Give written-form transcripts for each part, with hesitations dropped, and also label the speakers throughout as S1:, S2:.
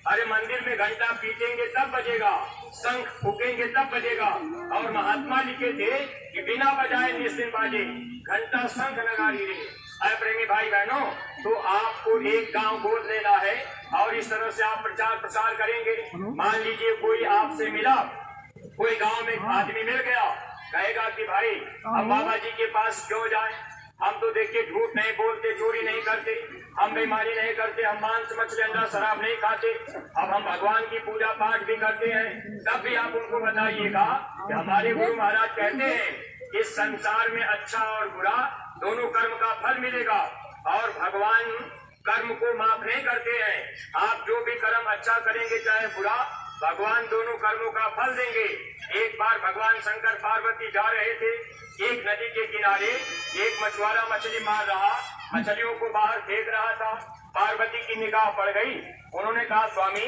S1: अरे मंदिर में घंटा पीटेंगे तब बजेगा, शंख फूकेंगे तब बजेगा। और महात्मा लिखे थे कि बिना बजाए निस्दिन बाजे, घंटा शंख नगारी रे। अरे प्रेमी भाई बहनों, तो आपको एक गांव गोद लेना है और इस तरह से आप प्रचार प्रसार करेंगे। मान लीजिए कोई आपसे मिला, कोई गांव में आदमी मिल गया, कहेगा कि भाई हम बाबा जी के पास क्यों जाएं, हम तो देखिए झूठ नहीं बोलते, चोरी नहीं करते, हम बेईमानी नहीं करते, हम मांस मछली अंडा शराब नहीं खाते, अब हम भगवान की पूजा पाठ भी करते हैं। तब भी आप उनको बताइएगा कि हमारे गुरु महाराज कहते हैं इस संसार में अच्छा और बुरा दोनों कर्म का फल मिलेगा और भगवान कर्म को माफ नहीं करते हैं। आप जो भी कर्म अच्छा करेंगे चाहे बुरा, भगवान दोनों कर्मों का फल देंगे। एक बार भगवान शंकर पार्वती जा रहे थे, एक नदी के किनारे एक मछुआरा मछली मार रहा, मछलियों को बाहर फेंक रहा था। पार्वती की निगाह पड़ गई, उन्होंने कहा स्वामी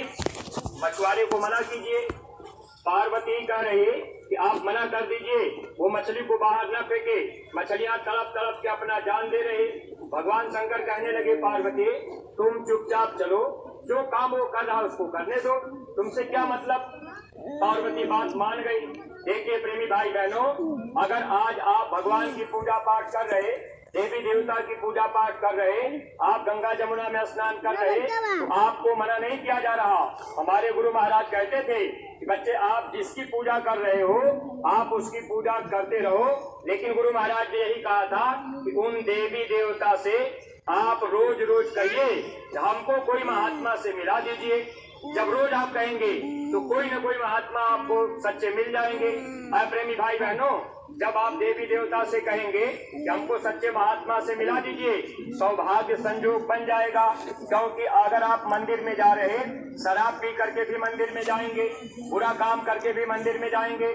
S1: मछुआरे को मना कीजिए। पार्वती कह रही कि आप मना कर दीजिए, वो मछली को बाहर न फेंके, मछलियां तड़प तड़प के अपना जान दे रहे। भगवान शंकर कहने लगे पार्वती तुम चुपचाप चलो, जो काम वो कर रहा उसको करने दो, तुमसे क्या मतलब। पार्वती बात मान गई। देखिए प्रेमी भाई बहनों, अगर आज आप भगवान की पूजा पाठ कर रहे, देवी देवता की पूजा पाठ कर रहे, आप गंगा जमुना में स्नान कर रहे, तो आपको मना नहीं किया जा रहा। हमारे गुरु महाराज कहते थे कि बच्चे आप जिसकी पूजा कर रहे हो आप उसकी पूजा करते रहो, लेकिन गुरु महाराज ने यही कहा था कि उन देवी देवता से आप रोज रोज कहिए हमको कोई महात्मा से मिला दीजिए। जब रोज आप कहेंगे तो कोई न कोई महात्मा आपको सच्चे मिल जाएंगे। प्रेमी भाई बहनों, जब आप देवी देवता से कहेंगे कि हमको सच्चे महात्मा से मिला दीजिए, सौभाग्य संयोग बन जाएगा। क्योंकि अगर आप मंदिर में जा रहे, शराब पी करके भी मंदिर में जाएंगे, बुरा काम करके भी मंदिर में जाएंगे,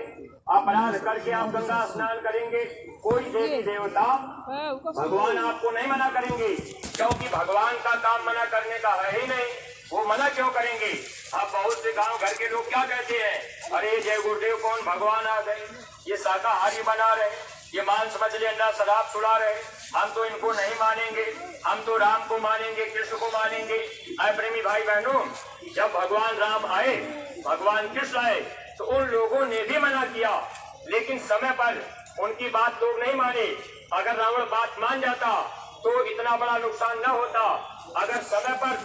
S1: अपराध करके आप गंगा स्नान करेंगे, कोई देवी देवता भगवान आपको नहीं मना करेंगे, क्योंकि भगवान का काम मना करने का है ही नहीं। वो मना क्यों करेंगे। अब बहुत से गांव घर के लोग क्या कहते हैं, अरे जय गुरुदेव कौन भगवान आ गए, ये शाकाहारी बना रहे, ये मांस मछली अंडा शराब छुड़ा रहे, हम तो इनको नहीं मानेंगे, हम तो राम को मानेंगे, कृष्ण को मानेंगे। प्रेमी भाई बहनों, जब भगवान राम आए, भगवान कृष्ण आए, तो उन लोगों ने भी मना किया, लेकिन समय पर उनकी बात लोग नहीं माने। अगर रावण बात मान जाता तो इतना बड़ा नुकसान न होता। अगर समय पर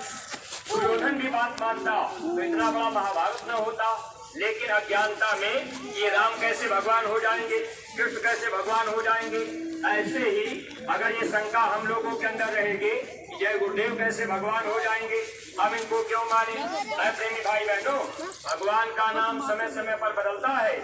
S1: दुर्योधन भी बात मानता तो इतना बड़ा महाभारत न होता। लेकिन अज्ञानता में ये राम कैसे भगवान हो जाएंगे, कृष्ण कैसे भगवान हो जाएंगे, ऐसे ही अगर ये शंका हम लोगों के अंदर रहेगी जय गुरुदेव कैसे भगवान हो जाएंगे, हम इनको क्यों माने। प्रेमी भाई बहनों, भगवान का नाम समय समय पर बदलता है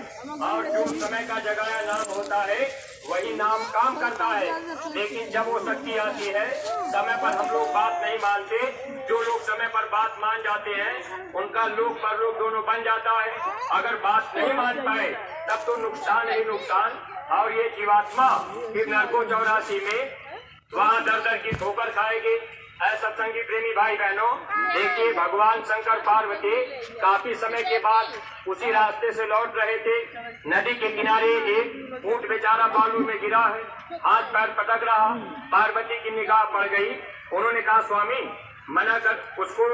S1: और जो समय का जगाया नाम होता है वही नाम काम करता है। लेकिन जब वो शक्ति आती है, समय पर हम लोग बात नहीं मानते, जो लोग समय पर बात मान जाते हैं उनका लोक परलोक दोनों बन जाता है। अगर बात नहीं मान पाए तब तो नुकसान ही नुकसान। और ये जीवात्मा फिर नरको 84 में वहाँ दर दर की ठोकर खाएगी। सत्संगी प्रेमी भाई बहनों, देखिए भगवान शंकर पार्वती काफी समय के बाद उसी रास्ते से लौट रहे थे। नदी के किनारे एक ऊंट बेचारा बालू में गिरा है, हाथ पैर पटक रहा। पार्वती की निगाह पड़ गई, उन्होंने कहा स्वामी मना कर, उसको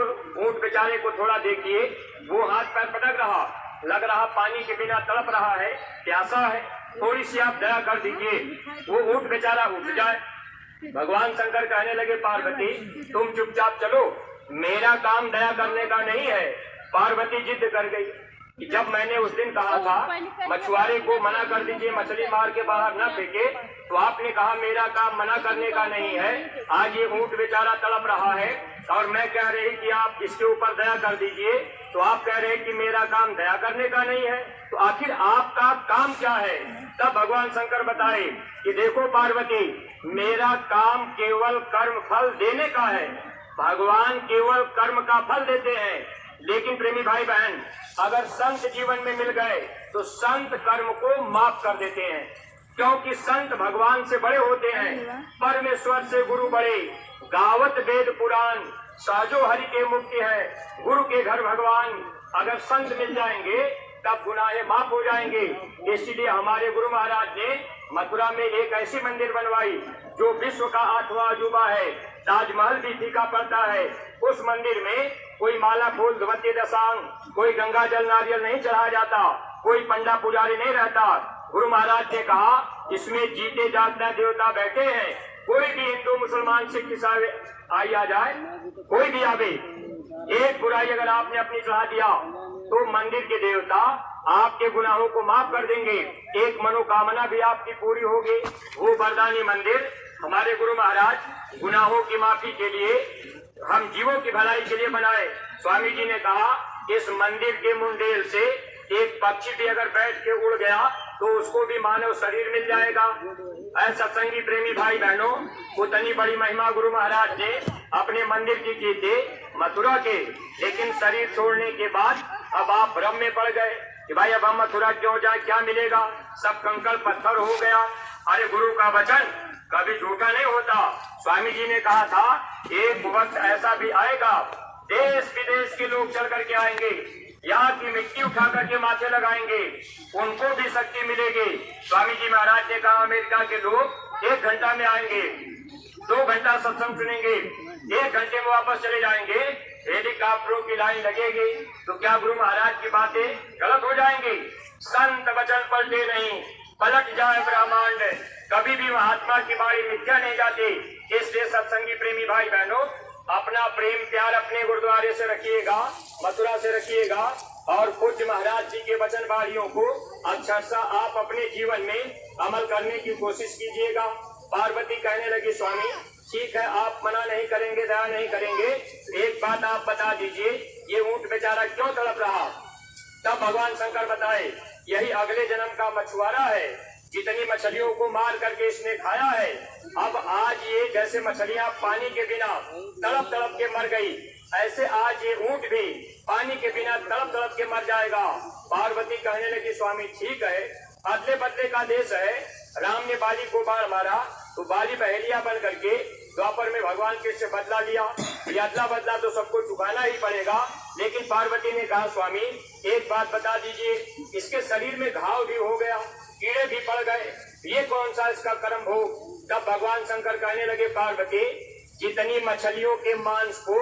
S1: ऊंट बेचारे को थोड़ा देखिए, वो हाथ पैर पटक रहा, लग रहा पानी के बिना तड़प रहा है, प्यासा है, थोड़ी सी आप दया कर दीजिए, वो ऊंट बेचारा उठ जाए। भगवान शंकर कहने लगे पार्वती तुम चुपचाप चलो, मेरा काम दया करने का नहीं है। पार्वती जिद कर गई कि जब मैंने उस दिन कहा था मछुआरे को मना कर दीजिए, मछली मार के बाहर न फेंके, तो आपने कहा मेरा काम मना करने का नहीं है। आज ये ऊंट बेचारा तड़प रहा है और मैं कह रही कि आप इसके ऊपर दया कर दीजिए, तो आप कह रहे कि मेरा काम दया करने का नहीं है, तो आखिर आपका काम क्या है। तब भगवान शंकर बताए कि देखो पार्वती, मेरा काम केवल कर्म फल देने का है, भगवान केवल कर्म का फल देते हैं। लेकिन प्रेमी भाई बहन, अगर संत जीवन में मिल गए तो संत कर्म को माफ कर देते हैं, क्योंकि संत भगवान से बड़े होते हैं, परमेश्वर से गुरु बड़े, गावत वेद पुराण, साजो हरि के मुक्ति है, गुरु के घर भगवान। अगर संत मिल जाएंगे तब गुनाहे माफ हो जाएंगे। इसलिए हमारे गुरु महाराज ने मथुरा में एक ऐसी मंदिर बनवाई जो विश्व का 8वां अजूबा है। ताजमहल भी फीका पड़ता है। उस मंदिर में कोई माला फूल धुवत्ती दशांग, कोई गंगा जल नारियल नहीं चढ़ाया जाता, कोई पंडा पुजारी नहीं रहता। गुरु महाराज ने कहा इसमें जीते जागते देवता बैठे हैं, कोई भी हिंदू मुसलमान सिख ईसाई आई आ जाए, कोई भी आवे, एक बुराई अगर आपने अपनी चढ़ा दिया तो मंदिर के देवता आपके गुनाहों को माफ कर देंगे। एक मनोकामना भी आपकी पूरी होगी। वो वरदानी मंदिर हमारे गुरु महाराज गुनाहों की माफी के लिए, हम जीवों की भलाई के लिए बनाए। स्वामी जी ने कहा इस मंदिर के मुंडेल से एक पक्षी भी अगर बैठ के उड़ गया तो उसको भी मानव शरीर मिल जाएगा। ऐसा सत्संगी प्रेमी भाई बहनों, उतनी बड़ी महिमा गुरु महाराज ने अपने मंदिर की थी मथुरा के, लेकिन शरीर छोड़ने के बाद अब आप भ्रम में पड़ गए कि भाई अब हम मथुरा क्यों जाए, क्या मिलेगा, सब कंकड़ पत्थर हो गया। अरे गुरु का वचन कभी झूठा नहीं होता। स्वामी जी ने कहा था एक वक्त ऐसा भी आएगा, देश विदेश के लोग चल करके आएंगे, यहाँ की मिट्टी उठा करके माथे लगाएंगे, उनको भी शक्ति मिलेगी। स्वामी जी महाराज ने कहा अमेरिका के लोग 1 घंटा में आएंगे, 2 घंटा सत्संग सुनेंगे, 1 घंटे में वापस चले जाएंगे। हेलीकॉप्टरों की लाइन लगेगी तो क्या गुरु महाराज की बातें गलत हो जाएंगी? संत वचन पलटे नहीं, पलट जाए ब्रह्मांड, कभी भी महात्मा की बाणी मिथ्या नहीं जाती। इसलिए सत्संगी प्रेमी भाई बहनों, अपना प्रेम प्यार अपने गुरुद्वारे से रखिएगा, मथुरा से रखिएगा, और पूज्य महाराज जी के वचन बाणियों को अक्षरशः आप अपने जीवन में अमल करने की कोशिश कीजिएगा। पार्वती कहने लगी स्वामी ठीक है, आप मना नहीं करेंगे, दया नहीं करेंगे, एक बात आप बता दीजिए ये ऊंट बेचारा क्यों तड़प रहा? तब भगवान शंकर बताए यही अगले जन्म का मछुआरा है, जितनी मछलियों को मार करके इसने खाया है, अब आज ये जैसे मछलियां पानी के बिना तड़प तड़प के मर गई, ऐसे आज ये ऊंट भी पानी के बिना तड़प तड़प के मर जाएगा। पार्वती कहने लगी स्वामी ठीक है, अदले बदले का देश है, राम ने बाली को बाण मारा तो बाली बहेलिया बन करके द्वापर में भगवान कृष्ण से बदला लिया, ये अदला बदला तो सबको चुकाना ही पड़ेगा। लेकिन पार्वती ने कहा स्वामी एक बात बता दीजिए, इसके शरीर में घाव भी हो गया, कीड़े भी पड़ गए, ये कौन सा इसका कर्म भोग? तब भगवान शंकर कहने लगे पार्वती जितनी मछलियों के मांस को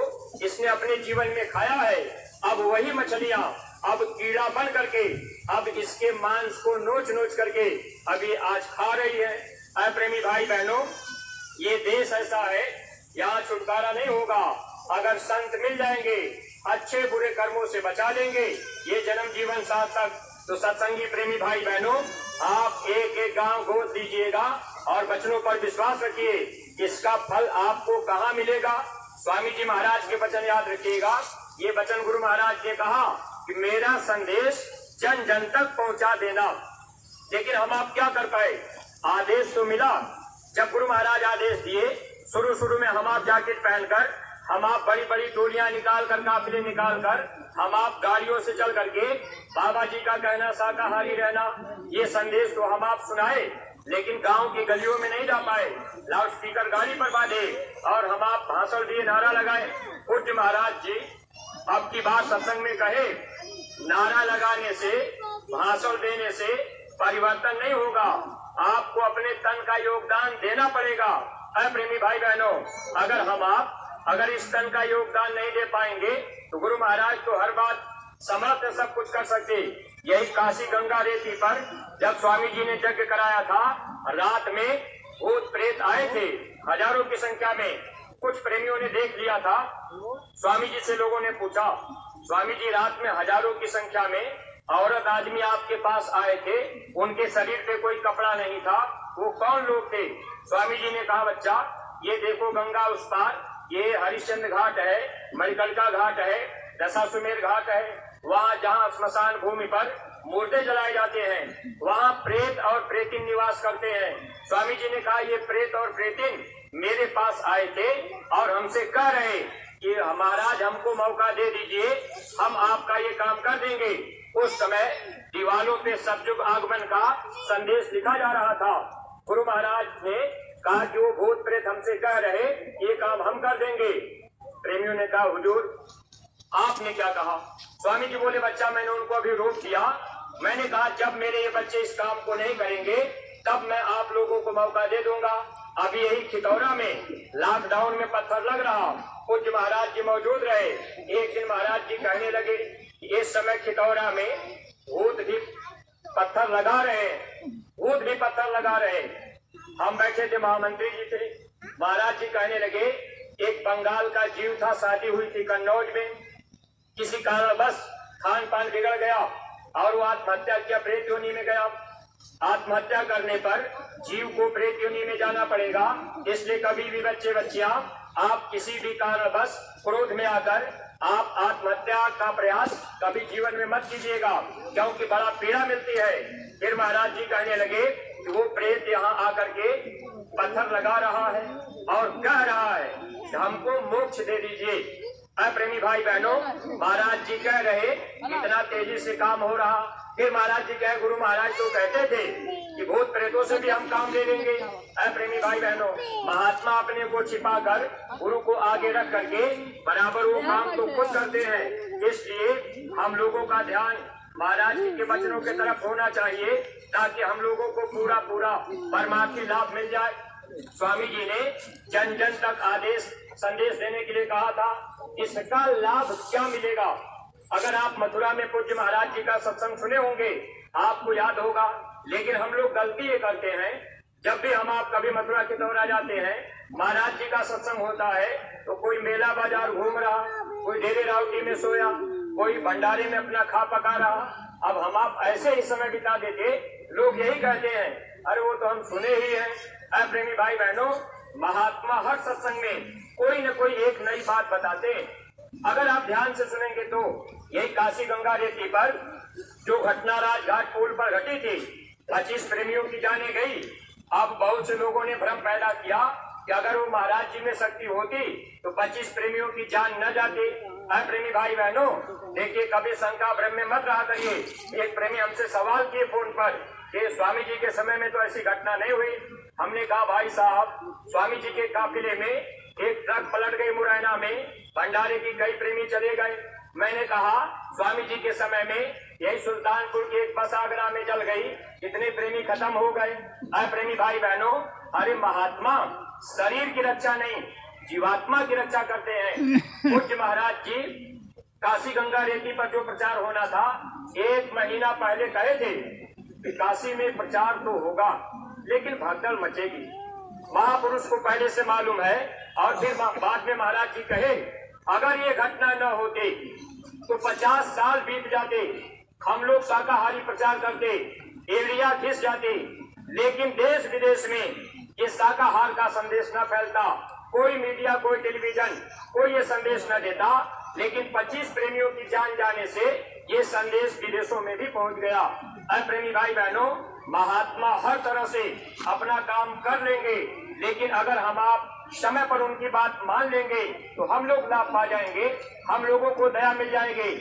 S1: इसने अपने जीवन में खाया है, अब वही मछलियां अब कीड़ा बन करके अब इसके मांस को नोच नोच करके अभी आज खा रही है। प्रेमी भाई बहनों, ये देश ऐसा है यहाँ छुटकारा नहीं होगा। अगर संत मिल जाएंगे, अच्छे बुरे कर्मों से बचा लेंगे ये जन्म जीवन सार्थक। तो सत्संगी प्रेमी भाई बहनों, आप एक एक गांव गोद दीजिएगा और वचनों पर विश्वास रखिए, इसका फल आपको कहाँ मिलेगा? स्वामी जी महाराज के वचन याद रखिएगा। ये वचन गुरु महाराज ने कहा कि मेरा संदेश जन जन तक पहुंचा देना। लेकिन हम आप क्या कर पाए? आदेश तो मिला, जब गुरु महाराज आदेश दिए, शुरू में हम आप जैकेट पहनकर, हम आप बड़ी बड़ी टोलियां निकाल कर, काफिले निकाल कर, हम आप गाड़ियों से चल करके बाबा जी का कहना शाकाहारी रहना, ये संदेश तो हम आप सुनाए, लेकिन गांव की गलियों में नहीं जा पाए। लाउड स्पीकर गाड़ी पर बांधे और हम आप भाषण दिए, नारा लगाए। पूज्य महाराज जी अब की बात सत्संग में कहे, नारा लगाने से, भाषण देने से परिवर्तन नहीं होगा, आपको अपने तन का योगदान देना पड़ेगा। प्रेमी भाई बहनों, अगर इस तन का योगदान नहीं दे पाएंगे तो गुरु महाराज तो हर बात समर्थ सब कुछ कर सकते। यही काशी गंगा रेती पर जब स्वामी जी ने यज्ञ कराया था, रात में भूत प्रेत आए थे हजारों की संख्या में। कुछ प्रेमियों ने देख लिया था, स्वामी जी से लोगों ने पूछा स्वामी जी रात में हजारों की संख्या में औरत आदमी आपके पास आए थे, उनके शरीर पे कोई कपड़ा नहीं था, वो कौन लोग थे? स्वामी जी ने कहा बच्चा ये देखो गंगा उस पार, ये हरिश्चंद्र घाट है, मणिकर्णिका घाट है, दशाश्वमेध घाट है, वहाँ जहाँ श्मशान भूमि पर मुर्दे जलाए जाते हैं वहाँ प्रेत और प्रेतिन निवास करते हैं। स्वामी जी ने कहा ये प्रेत और प्रेतिन मेरे पास आए थे और हमसे कह रहे कि महाराज हमको मौका दे दीजिए, हम आपका ये काम कर देंगे। उस समय दीवालों पे सतयुग आगमन का संदेश लिखा जा रहा था। गुरु महाराज ने कहा कि वो भूत प्रेत हमसे कह रहे ये काम हम कर देंगे। प्रेमियों ने कहा हुजूर आपने क्या कहा? स्वामी जी बोले बच्चा मैंने उनको अभी रोक दिया, मैंने कहा जब मेरे ये बच्चे इस काम को नहीं करेंगे तब मैं आप लोगों को मौका दे दूंगा। अभी यही खितौरा में लॉकडाउन में पत्थर लग रहा, पूज्य महाराज जी मौजूद रहे। एक दिन महाराज जी कहने लगे, इस समय खितौरा में भूत भी पत्थर लगा रहे, भूत भी पत्थर लगा रहे। हम बैठे थे, महामंत्री जी थे। महाराज जी कहने लगे, एक बंगाल का जीव था, शादी हुई थी कन्नौज में, किसी कारणवश खान पान बिगड़ गया और वो आत्महत्या किया, प्रेत योनि में गया। आत्महत्या करने पर जीव को प्रेत योनि में जाना पड़ेगा। इसलिए कभी भी बच्चे बच्चियां आप किसी भी कारणवश क्रोध में आकर आप आत्महत्या का प्रयास कभी जीवन में मत कीजिएगा, क्योंकि बड़ा पीड़ा मिलती है। फिर महाराज जी कहने लगे कि वो प्रेत यहाँ आकर के पत्थर लगा रहा है और कह रहा है कि हमको मोक्ष दे दीजिए। प्रेमी भाई बहनों, महाराज जी कह रहे इतना तेजी से काम हो रहा। फिर महाराज जी कहे, गुरु महाराज तो कहते थे कि भूत प्रेतों से भी हम काम ले लेंगे। प्रेमी भाई बहनों, महात्मा अपने को छिपा कर गुरु को आगे रख करके बराबर वो काम तो खुद करते हैं। इसलिए हम लोगों का ध्यान महाराज जी के वचनों की तरफ होना चाहिए, ताकि हम लोगों को पूरा पूरा परमार्थी लाभ मिल जाए। स्वामी जी ने जन जन तक संदेश देने के लिए कहा था, इसका लाभ क्या मिलेगा। अगर आप मथुरा में पूज्य महाराज जी का सत्संग सुने होंगे, आपको याद होगा। लेकिन हम लोग गलती ये करते हैं, जब भी हम आप कभी मथुरा के दौरा जाते हैं, महाराज जी का सत्संग होता है तो कोई मेला बाजार घूम रहा, कोई डेरे रावटी में सोया, कोई भंडारे में अपना खा पका रहा। अब हम आप ऐसे ही समय बिता देते, लोग यही कहते हैं, अरे वो तो हम सुने ही हैं। प्रेमी भाई बहनों, महात्मा हर सत्संग में कोई न कोई एक नई बात बताते हैं। अगर आप ध्यान से सुनेंगे तो यही काशी गंगा रेती पर जो घटना राजघाट पुल पर घटी थी, 25 प्रेमियों की जाने गई। अब बहुत से लोगों ने भ्रम पैदा किया कि अगर वो महाराज जी में शक्ति होती तो 25 प्रेमियों की जान न जाती। प्रेमी भाई बहनों, देखिए कभी शंका भ्रम में मत रहा करिए। एक प्रेमी हमसे सवाल किए फोन पर कि स्वामी जी के समय में तो ऐसी घटना नहीं हुई। हमने कहा, भाई साहब, स्वामी जी के काफिले में एक ट्रक पलट गई मुरैना में, भंडारे की कई प्रेमी चले गए। मैंने कहा, स्वामी जी के समय में यही सुल्तानपुर की एक बस आगरा में जल गई, इतने प्रेमी खत्म हो गए। प्रेमी भाई बहनों, अरे महात्मा शरीर की रक्षा नहीं, जीवात्मा की रक्षा करते हैं। पूज्य महाराज जी काशी गंगा रेती पर जो प्रचार होना था, 1 महीना पहले कहे थे कि काशी में प्रचार तो होगा लेकिन भगदड़ मचेगी। महापुरुष को पहले से मालूम है। और फिर बाद में महाराज जी कहे, अगर ये घटना न होती तो 50 साल बीत जाते, हम लोग शाकाहारी प्रचार करते, एरिया घिस जाती, लेकिन देश विदेश में ये शाकाहार का संदेश न फैलता। कोई मीडिया, कोई टेलीविजन, कोई ये संदेश न देता। लेकिन 25 प्रेमियों की जान जाने से ये संदेश विदेशों में भी पहुंच गया। प्रेमी भाई बहनों, महात्मा हर तरह से अपना काम कर लेंगे, लेकिन अगर हम आप समय पर उनकी बात मान लेंगे तो हम लोग लाभ पा जाएंगे, हम लोगों को दया मिल जाएगी।